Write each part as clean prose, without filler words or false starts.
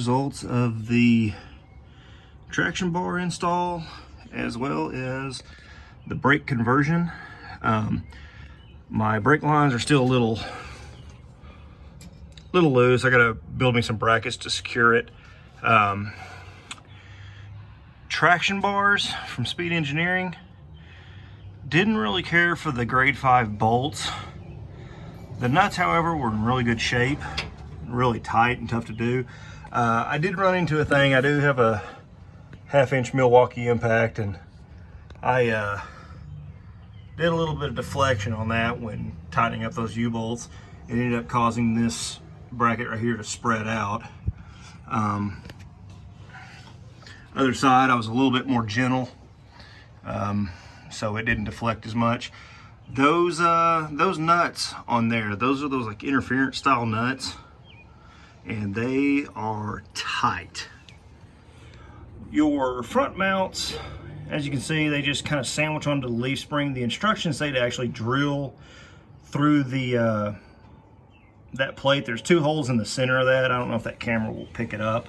results of the traction bar install as well as the brake conversion. My brake lines are still a little loose. I gotta build me some brackets to secure it. Traction bars from Speed Engineering. Didn't really care for the grade 5 bolts. The nuts, however, were in really good shape, really tight and tough to do. I did run into a thing. I do have a 1/2-inch Milwaukee impact, and I did a little bit of deflection on that when tightening up those U-bolts. It ended up causing this bracket right here to spread out. Other side, I was a little bit more gentle, so it didn't deflect as much. Those nuts on there, those are those like interference style nuts, and they are tight. Your front mounts, as you can see, they just kind of sandwich onto the leaf spring. The instructions say to actually drill through the that plate. There's 2 holes in the center of that. I don't know if that camera will pick it up.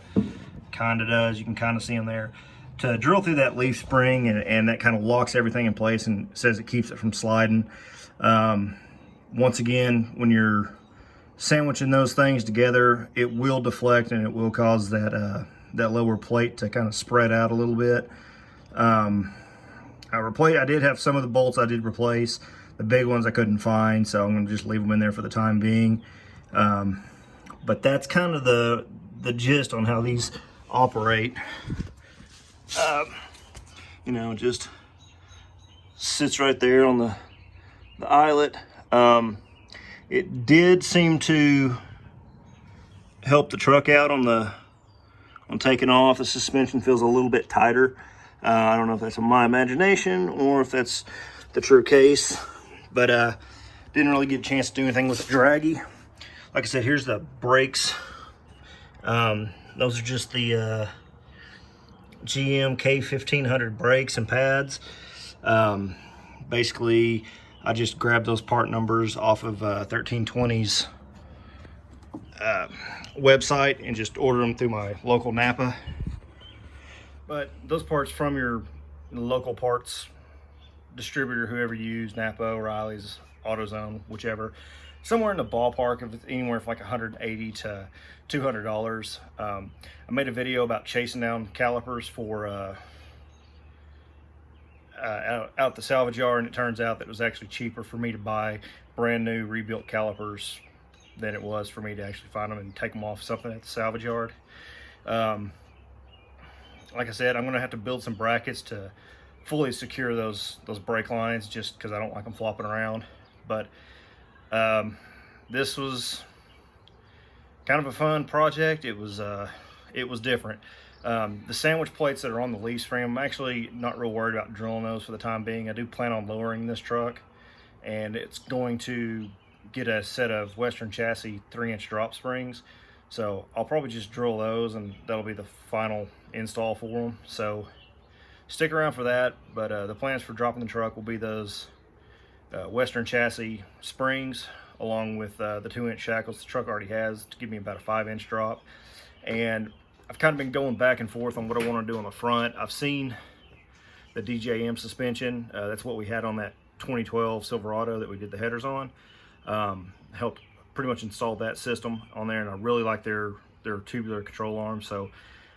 Kind of does. You can kind of see them there. To drill through that leaf spring, and that kind of locks everything in place and says it keeps it from sliding. Once again, when you're sandwiching those things together, it will deflect and it will cause that that lower plate to kind of spread out a little bit. I did have some of the bolts I did replace. The big ones I couldn't find, so I'm going to just leave them in there for the time being. But that's kind of the gist on how these operate. You know, just sits right there on the eyelet. It did seem to help the truck out on taking off. The suspension feels a little bit tighter. I don't know if that's my imagination or if that's the true case, but didn't really get a chance to do anything with the draggy. Like I said, here's the brakes. Those are just the GM K1500 brakes and pads. Basically, I just grabbed those part numbers off of 1320's website and just ordered them through my local Napa. But those parts from your local parts distributor, whoever you use, Napa, O'Reilly's, AutoZone, whichever, somewhere in the ballpark of anywhere from like $180 to $200. I made a video about chasing down calipers for out the salvage yard, and it turns out that it was actually cheaper for me to buy brand new rebuilt calipers than it was for me to actually find them and take them off something at the salvage yard. Like I said, I'm gonna have to build some brackets to fully secure those brake lines, just because I don't like them flopping around. But this was kind of a fun project. It was different. The sandwich plates that are on the leaf spring, I'm actually not real worried about drilling those for the time being. I do plan on lowering this truck, and it's going to get a set of Western Chassis 3-inch drop springs. So I'll probably just drill those, and that'll be the final install for them. So stick around for that. But the plans for dropping the truck will be those Western Chassis springs, along with the 2-inch shackles the truck already has, to give me about a 5-inch drop. And I've kind of been going back and forth on what I want to do on the front. I've seen the DJM suspension. That's what we had on that 2012 Silverado that we did the headers on. Helped pretty much install that system on there, and I really like their tubular control arms. So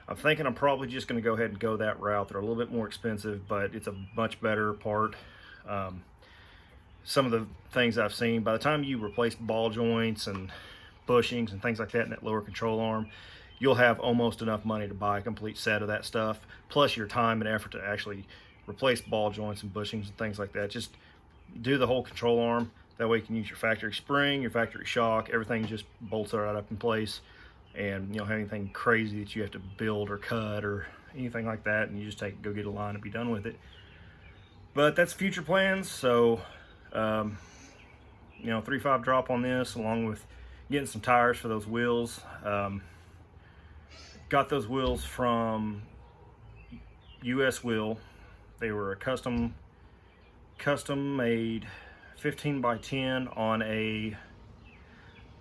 I'm thinking I'm probably just going to go ahead and go that route. They're a little bit more expensive, but it's a much better part. Some of the things I've seen, by the time you replace ball joints and bushings and things like that in that lower control arm, you'll have almost enough money to buy a complete set of that stuff, plus your time and effort to actually replace ball joints and bushings and things like that. Just do the whole control arm. That way you can use your factory spring, your factory shock, everything just bolts right up in place, and you don't have anything crazy that you have to build or cut or anything like that, and you just go get a line and be done with it. But that's future plans. So you know, 3.5 drop on this, along with getting some tires for those wheels. Got those wheels from US Wheel. They were a custom made 15 by 10 on a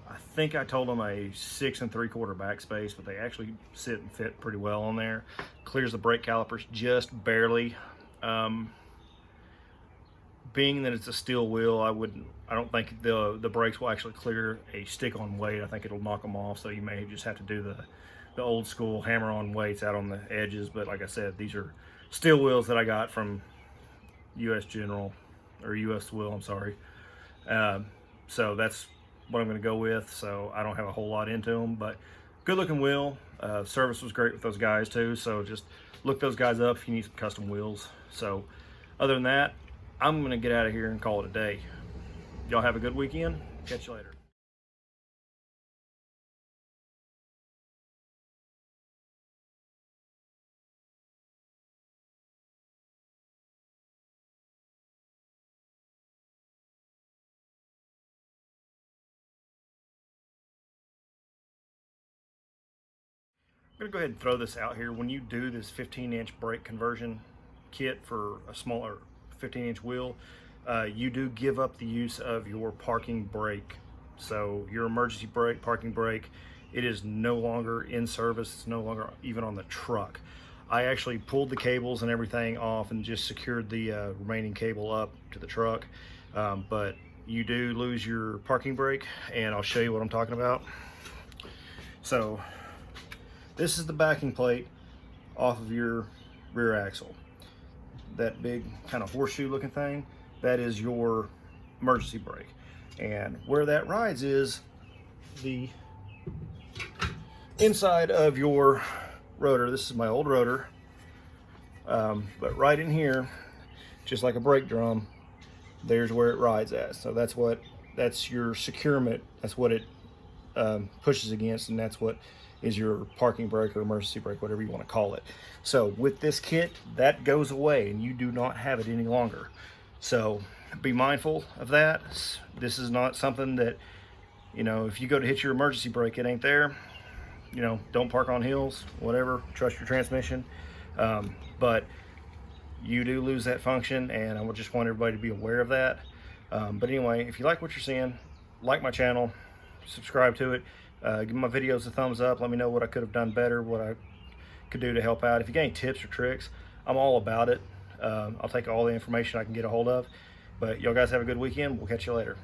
I think I told them a 6 3/4 backspace, but they actually sit and fit pretty well on there. Clears the brake calipers just barely. Being that it's a steel wheel, I don't think the brakes will actually clear a stick-on weight. I think it'll knock them off, so you may just have to do the old school hammer-on weights out on the edges. But like I said, these are steel wheels that I got from US General, or US Wheel, I'm sorry. So that's what I'm going to go with. So I don't have a whole lot into them, but good looking wheel. Service was great with those guys too, so just look those guys up if you need some custom wheels. So other than that, I'm going to get out of here and call it a day. Y'all have a good weekend. Catch you later. I'm going to go ahead and throw this out here. When you do this 15-inch brake conversion kit for a smaller 15-inch wheel, you do give up the use of your parking brake. So your emergency brake, parking brake, it is no longer in service. It's no longer even on the truck. I actually pulled the cables and everything off and just secured the remaining cable up to the truck. But you do lose your parking brake, and I'll show you what I'm talking about. So this is the backing plate off of your rear axle. That big kind of horseshoe looking thing, that is your emergency brake. And where that rides is the inside of your rotor. This is my old rotor. But right in here, just like a brake drum, there's where it rides at. So that's your securement. That's what it pushes against, and that's what is your parking brake or emergency brake, whatever you want to call it. So with this kit, that goes away and you do not have it any longer. So be mindful of that. This is not something that, you know, if you go to hit your emergency brake, it ain't there. You know, don't park on hills, whatever, trust your transmission. But you do lose that function, and I would just want everybody to be aware of that. But anyway, if you like what you're seeing, like my channel, subscribe to it. Give my videos a thumbs up. Let me know what I could have done better, what I could do to help out. If you got any tips or tricks, I'm all about it. I'll take all the information I can get a hold of. But y'all guys have a good weekend. We'll catch you later.